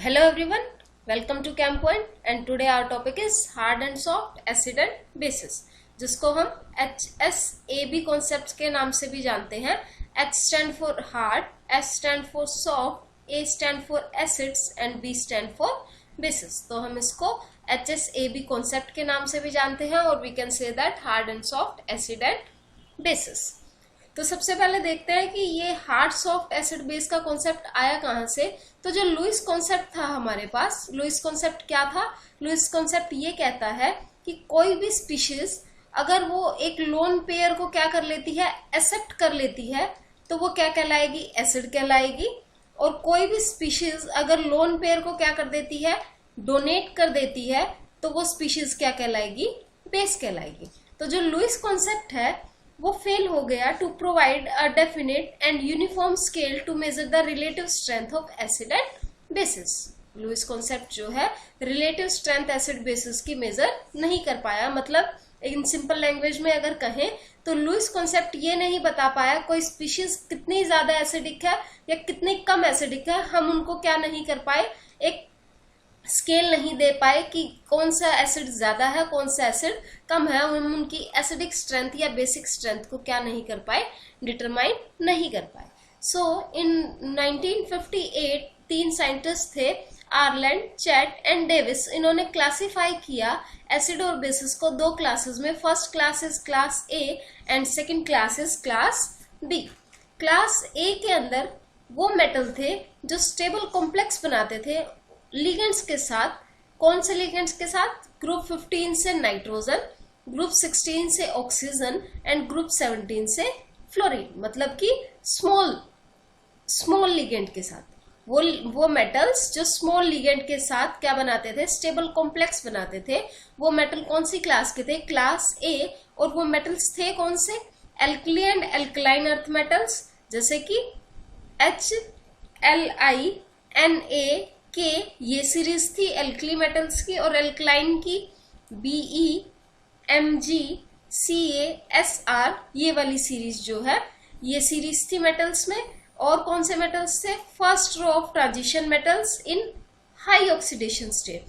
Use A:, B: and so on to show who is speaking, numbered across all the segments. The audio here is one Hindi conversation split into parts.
A: Hello everyone, welcome to Camp Point and today our topic is hard and soft acid and bases, जिसको हम HSAB concepts के नाम से भी जानते हैं। H stand for hard, S stand for soft, A stand for acids and B stand for bases। तो हम इसको HSAB concept के नाम से भी जानते हैं और we can say that hard and soft acid and bases। तो सबसे पहले देखते हैं कि ये हार्ड सॉफ्ट एसिड बेस का कॉन्सेप्ट आया कहाँ से। तो जो लुईस कॉन्सेप्ट था हमारे पास, लुईस कॉन्सेप्ट क्या था? लुईस कॉन्सेप्ट ये कहता है कि कोई भी स्पीशीज अगर वो एक लोन पेयर को क्या कर लेती है, एक्सेप्ट कर लेती है, तो वो क्या कहलाएगी? एसिड कहलाएगी। और कोई भी स्पीशीज अगर लोन पेयर को क्या कर देती है, डोनेट कर देती है, तो वो स्पीशीज क्या कहलाएगी? बेस कहलाएगी। तो जो लुईस कॉन्सेप्ट है वो फेल हो गया to provide a definite and uniform scale to measure the relative strength of acid and bases. Lewis concept जो है रिलेटिव स्ट्रेंथ एसिड बेसिस की मेजर नहीं कर पाया। मतलब इन सिंपल लैंग्वेज में अगर कहें तो लुईस कॉन्सेप्ट ये नहीं बता पाया कोई स्पीशीज कितनी ज्यादा एसिडिक है या कितनी कम एसिडिक है। हम उनको क्या नहीं कर पाए, एक स्केल नहीं दे पाए कि कौन सा एसिड ज्यादा है कौन सा एसिड कम है। हम उनकी एसिडिक स्ट्रेंथ या बेसिक स्ट्रेंथ को क्या नहीं कर पाए, डिटरमाइन नहीं कर पाए। सो इन 1958 तीन साइंटिस्ट थे, आर्लैंड, चैट एंड डेविस। इन्होंने क्लासिफाई किया एसिड और बेसिस को दो क्लासेस में। First class is class A and second class is class B. Class A के अंदर वो मेटल थे जो स्टेबल कॉम्प्लेक्स बनाते थे लिगेंड्स के साथ। कौन से लिगेंड्स के साथ? ग्रुप 15 से नाइट्रोजन, ग्रुप 16 से ऑक्सीजन एंड ग्रुप 17 से फ्लोरीन। मतलब कि स्मॉल लिगेंड के साथ वो मेटल्स जो स्मॉल लिगेंड के साथ क्या बनाते थे, स्टेबल कॉम्प्लेक्स बनाते थे। वो मेटल कौन सी क्लास के थे? क्लास ए। और वो मेटल्स थे कौन से? Alkali and alkaline earth metals, जैसे कि HLI, Na, के ये सीरीज थी एल्कली मेटल्स की, और एल्कलाइन की Be, Mg, Ca, Sr, ये वाली सीरीज जो है ये सीरीज थी मेटल्स में। और कौन से मेटल्स थे? First row of transition metals in high oxidation state.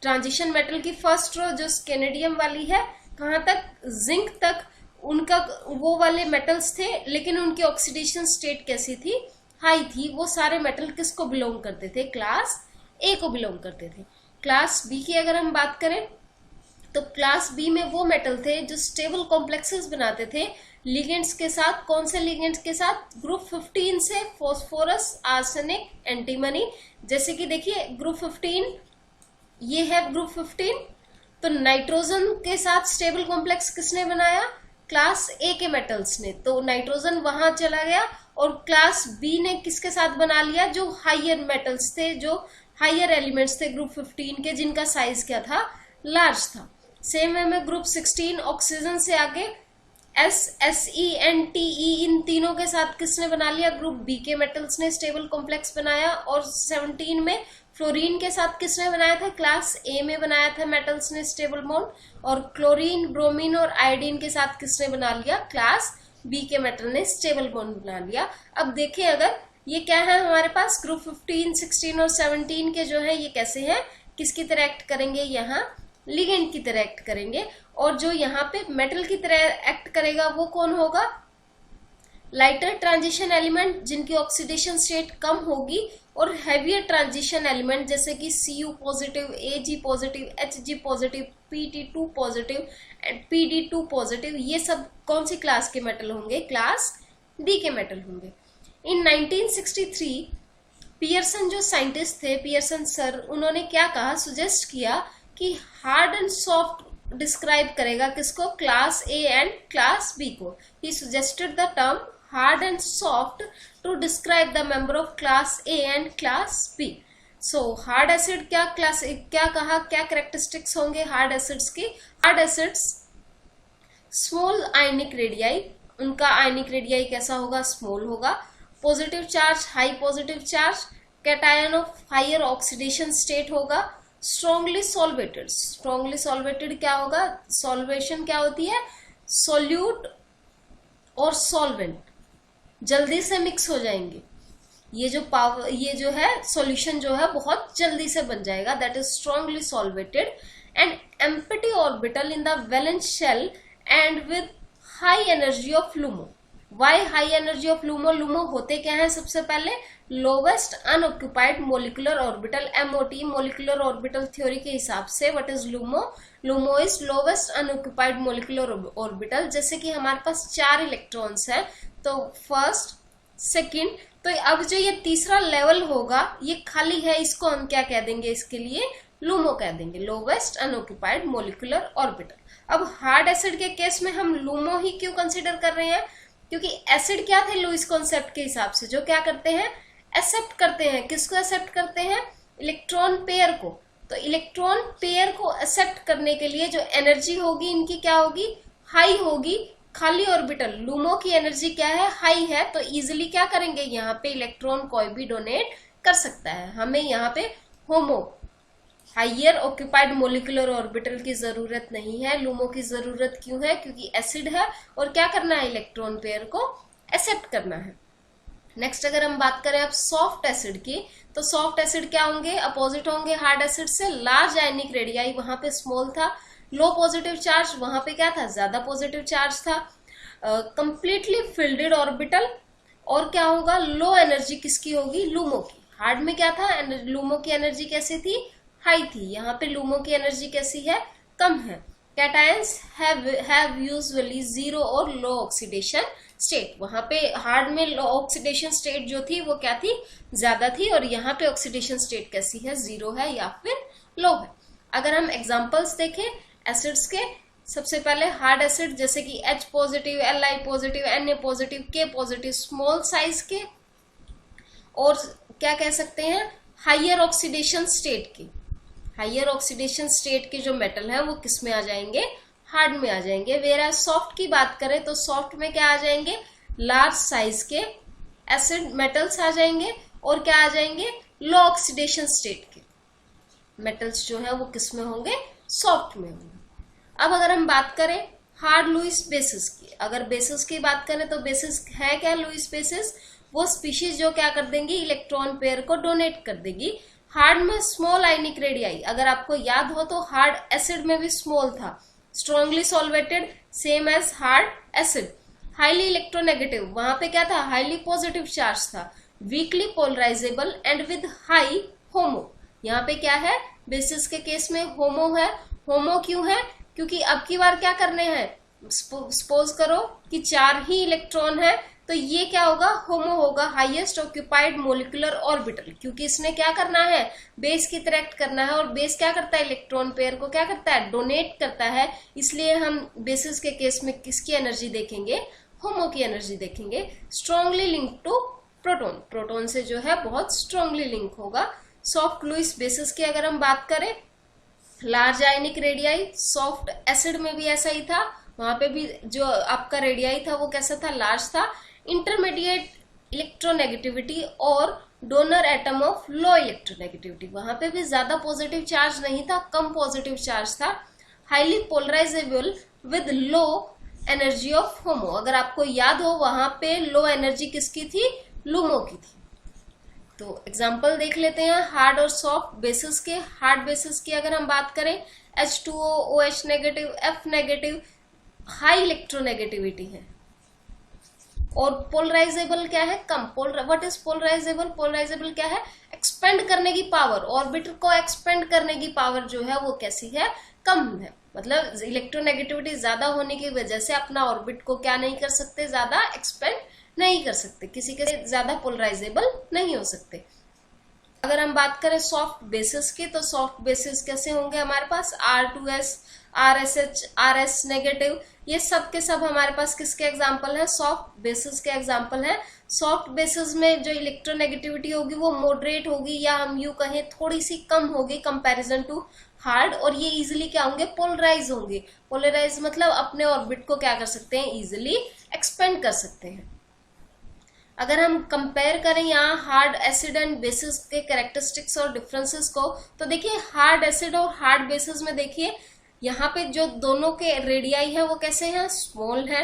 A: Transition metal की फर्स्ट रो जो स्केनेडियम वाली है, कहाँ तक? जिंक तक उनका वो वाले मेटल्स थे, लेकिन उनकी ऑक्सीडेशन स्टेट कैसी थी? हाई थी। वो सारे मेटल किसको बिलोंग करते थे? क्लास ए को बिलोंग करते थे। क्लास बी की अगर हम बात करें तो क्लास बी में वो मेटल थे जो स्टेबल कॉम्प्लेक्सेस बनाते थे लिगेंड्स के साथ। कौन से लिगेंड्स के साथ? ग्रुप 15 से फॉस्फोरस, आर्सेनिक, एंटीमनी। जैसे कि देखिए ग्रुप 15, ये है ग्रुप 15। तो नाइट्रोजन के साथ स्टेबल कॉम्प्लेक्स किसने बनाया? क्लास ए के मेटल्स ने। तो नाइट्रोजन वहां चला गया। और क्लास बी ने किसके साथ बना लिया? जो हायर मेटल्स थे, जो हायर एलिमेंट्स थे ग्रुप 15 के, जिनका साइज क्या था? लार्ज था। सेम वे में ग्रुप 16 ऑक्सीजन से आगे S, Se एंड Te, इन तीनों के साथ किसने बना लिया? ग्रुप बी के मेटल्स ने स्टेबल कॉम्प्लेक्स बनाया। और 17 में फ्लोरीन के साथ किसने बनाया था? क्लास ए में बनाया था मेटल्स ने स्टेबल बॉन्ड। और क्लोरीन, ब्रोमीन और आयोडीन के साथ किसने बना लिया? क्लास बी के मेटल ने स्टेबल बॉन्ड बना लिया। अब देखें अगर ये क्या है हमारे पास, ग्रुप 15, 16 और 17 के जो है ये कैसे हैं, किसकी तरह एक्ट करेंगे? यहाँ लिगेंड की तरह एक्ट करेंगे। और जो यहाँ पे मेटल की तरह एक्ट करेगा वो कौन होगा? लाइटर ट्रांजिशन एलिमेंट, जिनकी ऑक्सीडेशन स्टेट कम होगी। और हैवियर ट्रांजिशन एलिमेंट जैसे कि Cu positive, Ag positive, Hg positive, Pt2 positive and Pd2 positive, ये सब कौन सी क्लास के मेटल होंगे? क्लास डी के मेटल होंगे। इन 1963 पियर्सन जो साइंटिस्ट थे, पियर्सन सर, उन्होंने क्या कहा, सजेस्ट किया कि हार्ड एंड सॉफ्ट डिस्क्राइब करेगा किसको? Class A and class B को। He suggested the term hard and soft to describe the member of class A and class B. So hard acid क्या कहा, क्या कैरेक्टरिस्टिक्स होंगे हार्ड एसिड्स की? Hard acids small ionic radii, उनका आयनिक रेडियाई कैसा होगा? स्मॉल होगा। Positive charge, high positive charge, cation of higher oxidation state होगा। स्ट्रॉन्गली सॉल्वेटेड, स्ट्रॉन्गली सॉल्वेटेड क्या होगा? सॉल्वेशन क्या होती है? सॉल्यूट और सॉल्वेंट जल्दी से मिक्स हो जाएंगे। ये जो पावर, ये जो है सॉल्यूशन जो है बहुत जल्दी से बन जाएगा, that is strongly solvated and empty orbital in the valence shell and with high energy of LUMO. Why high energy of LUMO? LUMO होते क्या है? सबसे पहले lowest unoccupied molecular orbital, MOT, molecular orbital theory के हिसाब से what is LUMO? LUMO is lowest unoccupied molecular orbital. जैसे कि हमारे पास 4 इलेक्ट्रॉन्स हैं, तो फर्स्ट, सेकंड, तो अब जो ये तीसरा लेवल होगा ये खाली है, इसको हम क्या कह देंगे? इसके लिए लूमो कह देंगे, लोवेस्ट अनऑक्युपाइड मोलिकुलर ऑर्बिटल। अब हार्ड एसिड के केस में हम लूमो ही क्यों कंसिडर कर रहे हैं? क्योंकि एसिड क्या थे लुईस कॉन्सेप्ट के हिसाब से, जो क्या करते हैं? एक्सेप्ट करते हैं। किसको एक्सेप्ट करते हैं? इलेक्ट्रॉन पेयर को। तो इलेक्ट्रॉन पेयर को एक्सेप्ट करने के लिए जो एनर्जी होगी इनकी क्या होगी? हाई होगी। खाली ऑर्बिटल, लूमो की एनर्जी क्या है? हाई है। तो इजिली क्या करेंगे? यहाँ पे इलेक्ट्रॉन कोई भी डोनेट कर सकता है। हमें यहाँ पे होमो, हाइयर ऑक्युपाइड मोलिकुलर ऑर्बिटल की जरूरत नहीं है। लूमो की जरूरत क्यों है? क्योंकि एसिड है और क्या करना है? इलेक्ट्रॉन पेयर को एक्सेप्ट करना है। नेक्स्ट अगर हम बात करें अब सॉफ्ट एसिड की, तो सॉफ्ट एसिड क्या होंगे? अपोजिट होंगे हार्ड एसिड से। लार्ज आयनिक रेडियाई, वहां पे स्मॉल था। लो पॉजिटिव चार्ज, वहां पे क्या था? ज्यादा पॉजिटिव चार्ज था। कंप्लीटली फिल्डेड ऑर्बिटल, और क्या होगा? लो एनर्जी किसकी होगी? लूमो की। हार्ड में क्या था? लूमो की एनर्जी कैसी थी? हाई थी। यहाँ पे लूमो की एनर्जी कैसी है? कम है। कैटायंस हैव यूजुअली जीरो और लो ऑक्सीडेशन स्टेट। वहां पे हार्ड में लो ऑक्सीडेशन स्टेट जो थी वो क्या थी? ज्यादा थी। और यहाँ पे ऑक्सीडेशन स्टेट कैसी है? जीरो है या फिर लो है। अगर हम एग्जांपल्स देखें एसिड्स के, सबसे पहले हार्ड एसिड जैसे कि H positive, Li positive, Na positive, K positive, small size के, और क्या कह सकते हैं? हाइयर ऑक्सीडेशन स्टेट की। हाइयर ऑक्सीडेशन स्टेट के जो मेटल है वो किस में आ जाएंगे? हार्ड में आ जाएंगे। वेरा सॉफ्ट की बात करें तो सॉफ्ट में क्या आ जाएंगे? लार्ज साइज के एसिड मेटल्स आ जाएंगे, और क्या आ जाएंगे? लो ऑक्सीडेशन स्टेट के मेटल्स जो है वो किस में होंगे? सॉफ्ट में होंगे। अब अगर हम बात करें हार्ड लुईस बेसिस की, अगर बेसिस की बात करें तो बेसिस है क्या? लुईस बेसिस वो स्पीशीज जो क्या कर देंगी? इलेक्ट्रॉन पेयर को डोनेट कर देगी। हार्ड में स्मॉल आयनिक रेडियाई, अगर आपको याद हो तो हार्ड एसिड में भी स्मॉल था। Strongly solvated, same as hard acid. Highly electronegative, वहां पे क्या था? हाईली पॉजिटिव चार्ज था। Weakly polarizable and with high HOMO. यहाँ पे क्या है? बेसिस के केस में होमो है। होमो क्यों है? क्योंकि अब की बार क्या करने हैं? सपोज करो कि 4 ही इलेक्ट्रॉन है, तो ये क्या होगा? होमो होगा, हाईएस्ट ऑक्युपाइड मोलिकुलर ऑर्बिटल। क्योंकि इसने क्या करना है? बेस की तरह एक्ट करना है, और बेस क्या करता है? इलेक्ट्रॉन पेयर को क्या करता है? डोनेट करता है। इसलिए हम बेसिस के केस में किसकी एनर्जी देखेंगे? होमो की एनर्जी देखेंगे। Strongly link to proton, proton से जो है बहुत स्ट्रांगली लिंक होगा। सॉफ्ट लुईस बेसिस की अगर हम बात करें, large ionic radii, soft acid में भी ऐसा ही था। वहां पे भी जो आपका रेडियाई था वो कैसा था? लार्ज था। इंटरमीडिएट इलेक्ट्रोनेगेटिविटी और donor atom of low electronegativity, वहां पे भी ज्यादा पॉजिटिव चार्ज नहीं था, कम पॉजिटिव चार्ज था। Highly polarizable with low energy of HOMO, अगर आपको याद हो वहां पे लो एनर्जी किसकी थी? लूमो की थी। तो एग्जाम्पल देख लेते हैं हार्ड और सॉफ्ट बेसिस के। हार्ड बेसिस की अगर हम बात करें, H2O, OH negative, F negative, high electronegativity है। और पोलराइजेबल क्या है? कम। What is polarizable? पोलराइजेबल क्या है? एक्सपेंड करने की पावर, ऑर्बिट को एक्सपेंड करने की पावर जो है वो कैसी है? कम है। मतलब इलेक्ट्रोनेगेटिविटी ज्यादा होने की वजह से अपना ऑर्बिट को क्या नहीं कर सकते? ज्यादा एक्सपेंड नहीं कर सकते, किसी के ज्यादा पोलराइजेबल नहीं हो सकते। अगर हम बात करें सॉफ्ट बेसिस की, तो सॉफ्ट बेसिस कैसे होंगे? हमारे पास R2S, RSH, RS नेगेटिव, ये सब के सब हमारे पास किसके एग्जाम्पल है? सॉफ्ट बेसिस के एग्जाम्पल है। सॉफ्ट बेसिस में जो इलेक्ट्रोनेगेटिविटी होगी वो मॉडरेट होगी, या हम यूं कहें थोड़ी सी कम होगी कंपैरिजन टू हार्ड, और ये इजिली क्या होंगे? पोलराइज होंगे। पोलराइज मतलब अपने ऑर्बिट को क्या कर सकते हैं? इजिली एक्सपेंड कर सकते हैं। अगर हम कंपेयर करें यहाँ हार्ड एसिड एंड बेसिस के कैरेक्टरिस्टिक्स और डिफरेंसेस को, तो देखिए हार्ड एसिड और हार्ड बेसिस में देखिए यहाँ पे जो दोनों के रेडियाई है वो कैसे हैं? स्मॉल है।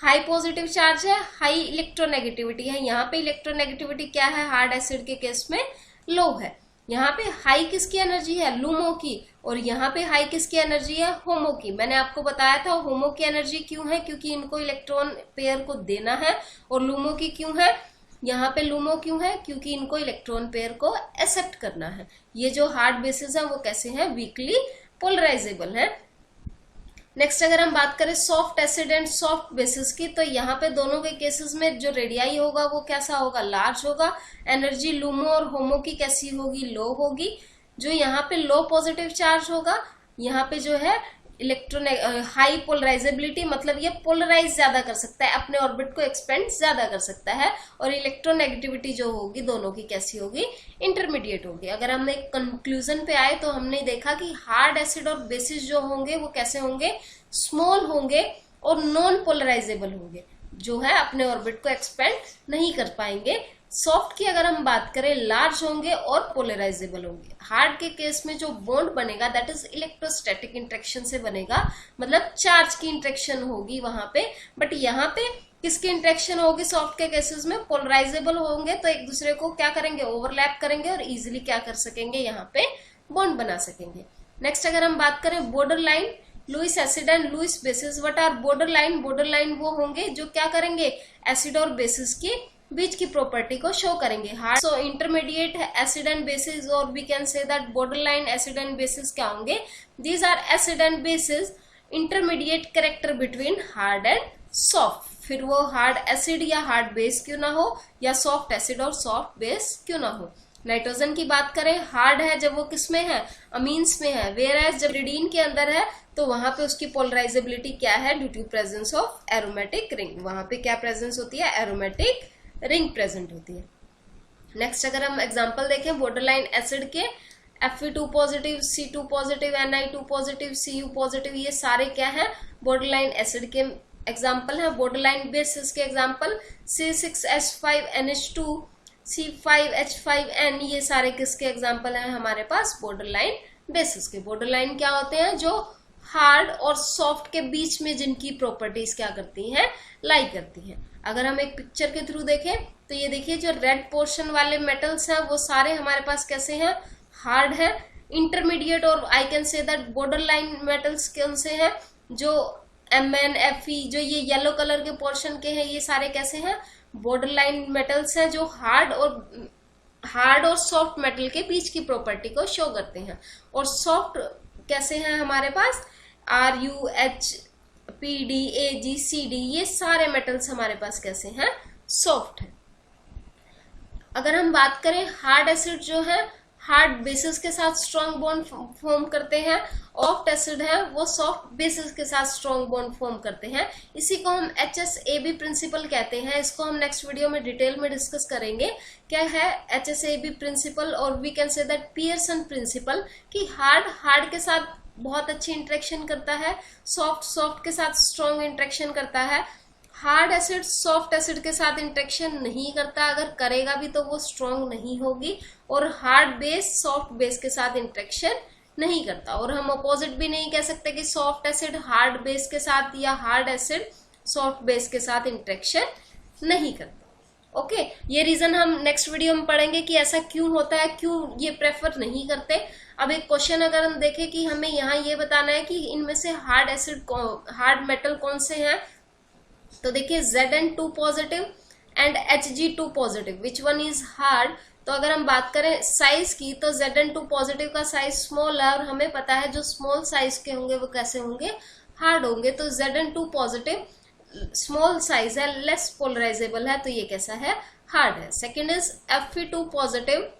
A: हाई पॉजिटिव चार्ज है, हाई इलेक्ट्रोनेगेटिविटी है। यहाँ पे इलेक्ट्रोनेगेटिविटी क्या है, हार्ड एसिड के केस में लो है। यहाँ पे हाई किसकी एनर्जी है, लुमो की, और यहाँ पे हाई किसकी एनर्जी है, होमो की। मैंने आपको बताया था होमो की एनर्जी क्यों है, क्योंकि इनको इलेक्ट्रॉन पेयर को देना है, और लुमो की क्यों है, यहाँ पे लुमो क्यों है, क्योंकि इनको इलेक्ट्रॉन पेयर को एक्सेप्ट करना है। ये जो हार्ड बेसिस है वो कैसे हैं, वीकली पोलराइजेबल है। नेक्स्ट अगर हम बात करें soft acid and soft basis की, तो यहाँ पे दोनों के केसेस में जो रेडियाई होगा वो कैसा होगा, लार्ज होगा। एनर्जी लुमो और होमो की कैसी होगी, लो होगी। जो यहाँ पे लो पॉजिटिव चार्ज होगा, यहाँ पे जो है इलेक्ट्रॉन हाई पोलराइजेबिलिटी, मतलब ये पोलराइज ज्यादा कर सकता है, अपने ऑर्बिट को एक्सपेंड ज्यादा कर सकता है। और इलेक्ट्रोनेगेटिविटी जो होगी दोनों की कैसी होगी, इंटरमीडिएट होगी। अगर हमने एक कंक्लूजन पे आए तो हमने देखा कि हार्ड एसिड और बेसिस जो होंगे वो कैसे होंगे, स्मॉल होंगे और नॉन पोलराइजेबल होंगे, जो है अपने ऑर्बिट को एक्सपेंड नहीं कर पाएंगे। सॉफ्ट की अगर हम बात करें, लार्ज होंगे और पोलराइजेबल होंगे। हार्ड के केस में जो बॉन्ड बनेगा दैट इज इलेक्ट्रोस्टैटिक इंट्रैक्शन से बनेगा, मतलब चार्ज की इंट्रैक्शन होगी वहां पे। बट यहाँ पे किसकी इंट्रैक्शन होगी, सॉफ्ट के केसेस में पोलराइजेबल होंगे, तो एक दूसरे को क्या करेंगे, ओवरलैप करेंगे और इजिली क्या कर सकेंगे, यहाँ पे बॉन्ड बना सकेंगे। नेक्स्ट अगर हम बात करें border line, Lewis acid and Lewis bases. What are border line, border line वो होंगे जो क्या करेंगे, एसिड और बेसिस की बीच की प्रॉपर्टी को शो करेंगे। Hard so intermediate acid and bases, और we can say that border line acid and bases क्या होंगे, these are acid and bases intermediate character between hard and soft. फिर वो हार्ड एसिड या हार्ड बेस क्यों ना हो, या सॉफ्ट एसिड और सॉफ्ट बेस क्यों ना हो। नाइट्रोजन की बात करें, हार्ड है जब वो किसमें है, अमीन्स में है, वेयर एज जब रिडीन के अंदर है तो वहां पे उसकी पोलराइजेबिलिटी क्या है, due to presence of aromatic ring. वहां पे क्या प्रेजेंस होती है, एरोमेटिक रिंग प्रेजेंट होती है। नेक्स्ट अगर हम एग्जांपल देखें बॉर्डरलाइन एसिड के, Fe2 positive, C2 positive, Ni2 positive, Cu positive, ये सारे क्या है, बॉर्डरलाइन एसिड के एग्जांपल है। बॉर्डरलाइन बेसिस के एग्जांपल C6H5NH2, C5H5N, ये सारे किसके एग्जांपल हैं हमारे पास, बॉर्डरलाइन बेसिस के। बॉर्डरलाइन क्या होते हैं, जो हार्ड और सॉफ्ट के बीच में जिनकी प्रॉपर्टीज क्या करती हैं, लाई करती हैं। अगर हम एक पिक्चर के थ्रू देखें तो ये देखिए जो रेड पोर्शन वाले मेटल्स हैं वो सारे हमारे पास कैसे हैं, हार्ड है। इंटरमीडिएट और I can say that border line metals कौन से हैं, जो Mn, Fe, जो ये येलो कलर के पोर्शन के हैं, ये सारे कैसे हैं, बॉर्डर लाइन मेटल्स हैं, जो हार्ड और सॉफ्ट मेटल के बीच की प्रॉपर्टी को शो करते हैं। और सॉफ्ट कैसे हैं हमारे पास, RuH, PD, Ag, Cd, ये सारे मेटल्स हमारे पास कैसे हैं, सॉफ्ट है। अगर हम बात करें हार्ड एसिड जो है हार्ड बेसिस के साथ स्ट्रॉन्ग बॉन्ड फॉर्म करते हैं, सॉफ्ट एसिड है वो सॉफ्ट बेसिस के साथ स्ट्रॉन्ग बॉन्ड फॉर्म करते हैं। इसी को हम HSAB प्रिंसिपल कहते हैं। इसको हम नेक्स्ट वीडियो में डिटेल में डिस्कस करेंगे क्या है HSAB प्रिंसिपल, और we can say that Pearson principle, कि हार्ड के साथ बहुत अच्छी इंटरेक्शन करता है, सॉफ्ट के साथ स्ट्रॉन्ग इंटरेक्शन करता है। हार्ड एसिड सॉफ्ट एसिड के साथ इंटरेक्शन नहीं करता, अगर करेगा भी तो वो स्ट्रॉन्ग नहीं होगी। और हार्ड बेस सॉफ्ट बेस के साथ इंटरेक्शन नहीं करता। और हम अपोजिट भी नहीं कह सकते कि सॉफ्ट एसिड हार्ड बेस के साथ या हार्ड एसिड सॉफ्ट बेस के साथ इंटरेक्शन नहीं करता। ओके, ये रीजन हम नेक्स्ट वीडियो में पढ़ेंगे कि ऐसा क्यों होता है, क्यों ये प्रेफर नहीं करते। अब एक क्वेश्चन अगर हम देखें कि हमें यहाँ ये बताना है कि इनमें से हार्ड मेटल कौन से हैं, तो देखिए Zn2 positive and Hg2 positive, which one is hard. तो अगर हम बात करें साइज की तो Zn2 पॉजिटिव का साइज स्मॉल है, और हमें पता है जो स्मॉल साइज के होंगे वो कैसे होंगे, हार्ड होंगे। तो Zn2 पॉजिटिव स्मॉल साइज है, लेस पोलराइजेबल है, तो ये कैसा है, हार्ड है। Second is Fe2 positive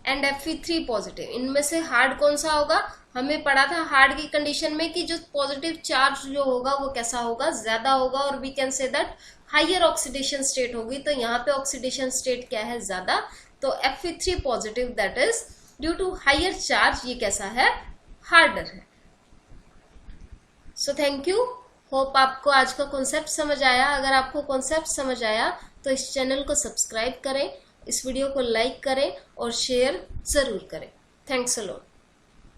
A: and Fe3 positive, इनमें से हार्ड कौन सा होगा, हमें पढ़ा था हार्ड की कंडीशन में कि जो पॉजिटिव चार्ज जो होगा वो कैसा होगा, ज्यादा होगा, और we can say that higher oxidation state होगी। तो यहाँ पे ऑक्सीडेशन स्टेट क्या है, ज्यादा। तो Fe3 positive that is due to higher charge, ये कैसा है, हार्डर है। सो थैंक यू, होप आपको आज का कॉन्सेप्ट समझ आया। अगर आपको कॉन्सेप्ट समझ आया तो इस चैनल को सब्सक्राइब करें, इस वीडियो को लाइक करें और शेयर जरूर करें। Thanks a lot.